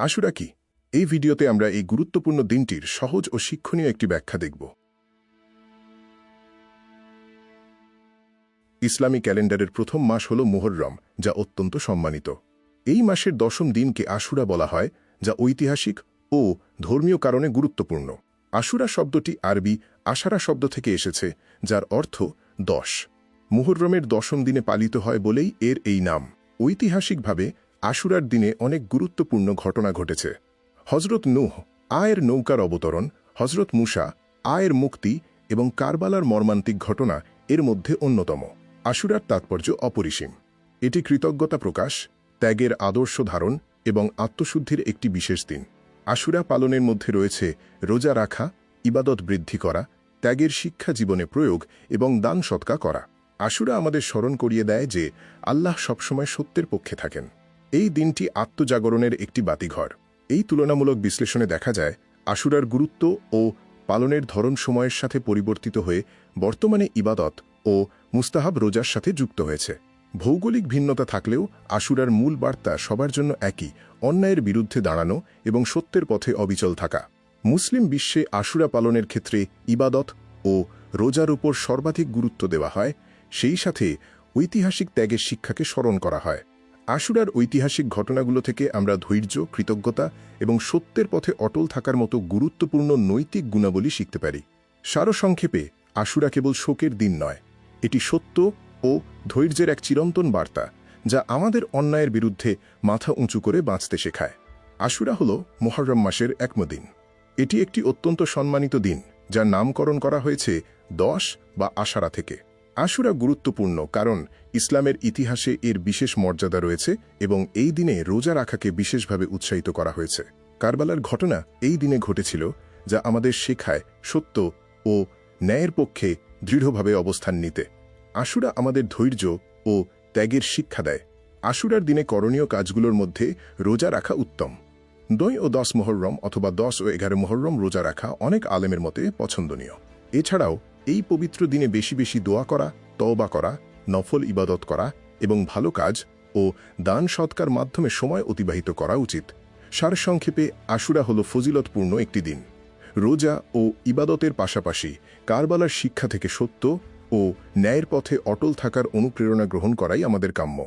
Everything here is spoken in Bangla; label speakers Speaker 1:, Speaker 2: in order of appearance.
Speaker 1: আশুরা কি? এই ভিডিওতে আমরা এই গুরুত্বপূর্ণ দিনটির সহজ ও শিক্ষণীয় একটি ব্যাখ্যা দেখব। ইসলামী ক্যালেন্ডারের প্রথম মাস হল মুহররম, যা অত্যন্ত সম্মানিত। এই মাসের দশম দিনকে আশুরা বলা হয়, যা ঐতিহাসিক ও ধর্মীয় কারণে গুরুত্বপূর্ণ। আশুরা শব্দটি আরবি আশারা শব্দ থেকে এসেছে, যার অর্থ 10। মুহররমের দশম দিনে পালিত হয় বলেই এর এই নাম। ঐতিহাসিকভাবে আশুরার দিনে অনেক গুরুত্বপূর্ণ ঘটনা ঘটেছে। হজরত নূহ আয়ের নৌকার অবতরণ, হজরত মুসা আয়ের মুক্তি এবং কারবালার মর্মান্তিক ঘটনা এর মধ্যে অন্যতম। আশুরার তাৎপর্য অপরিসীম। এটি কৃতজ্ঞতা প্রকাশ, ত্যাগের আদর্শ ধারণ এবং আত্মশুদ্ধির একটি বিশেষ দিন। আশুরা পালনের মধ্যে রয়েছে রোজা রাখা, ইবাদত বৃদ্ধি করা, ত্যাগের শিক্ষা জীবনে প্রয়োগ এবং দান সৎকা করা। আশুরা আমাদের স্মরণ করিয়ে দেয় যে আল্লাহ সবসময় সত্যের পক্ষে থাকেন। এই দিনটি আত্মজাগরণের একটি বাতিঘর। এই তুলনামূলক বিশ্লেষণে দেখা যায় আশুরার গুরুত্ব ও পালনের ধরন সময়ের সাথে পরিবর্তিত হয়ে বর্তমানে ইবাদত ও মুস্তাহাব রোজার সাথে যুক্ত হয়েছে। ভৌগোলিক ভিন্নতা থাকলেও আশুরার মূল বার্তা সবার জন্য একই: অন্যায়ের বিরুদ্ধে দাঁড়ানো এবং সত্যের পথে অবিচল থাকা। মুসলিম বিশ্বে আশুরা পালনের ক্ষেত্রে ইবাদত ও রোজার উপর সর্বাধিক গুরুত্ব দেওয়া হয়, সেই সাথে ঐতিহাসিক ত্যাগের শিক্ষাকে স্মরণ করা হয়। আশুরার ঐতিহাসিক ঘটনাগুলো থেকে আমরা ধৈর্য, কৃতজ্ঞতা এবং সত্যের পথে অটল থাকার মতো গুরুত্বপূর্ণ নৈতিক গুণাবলী শিখতে পারি। সারসংক্ষেপে, আশুরা কেবল শোকের দিন নয়, এটি সত্য ও ধৈর্যের এক চিরন্তন বার্তা, যা আমাদের অন্যায়ের বিরুদ্ধে মাথা উঁচু করে বাঁচতে শেখায়। আশুরা হল মুহররম মাসের একম দিন। এটি একটি অত্যন্ত সম্মানিত দিন, যার নামকরণ করা হয়েছে 10 বা আশারা থেকে। আশুরা গুরুত্বপূর্ণ কারণ ইসলামের ইতিহাসে এর বিশেষ মর্যাদা রয়েছে এবং এই দিনে রোজা রাখাকে বিশেষভাবে উৎসাহিত করা হয়েছে। কারবালার ঘটনা এই দিনে ঘটেছিল, যা আমাদের শেখায় সত্য ও ন্যায়ের পক্ষে দৃঢ়ভাবে অবস্থান নিতে। আশুরা আমাদের ধৈর্য ও ত্যাগের শিক্ষা দেয়। আশুরার দিনে করণীয় কাজগুলোর মধ্যে রোজা রাখা উত্তম। 2 ও 10 মুহররম অথবা 10 ও 11 মুহররম রোজা রাখা অনেক আলেমের মতে পছন্দনীয়। এছাড়াও এই পবিত্র দিনে বেশি বেশি দোয়া করা, তওবা করা, নফল ইবাদত করা এবং ভালো কাজ ও দান সৎকার মাধ্যমে সময় অতিবাহিত করা উচিত। সারসংক্ষেপে, আশুরা হল ফজিলতপূর্ণ একটি দিন। রোজা ও ইবাদতের পাশাপাশি কারবালার শিক্ষা থেকে সত্য ও ন্যায়ের পথে অটল থাকার অনুপ্রেরণা গ্রহণ করাই আমাদের কাম্য।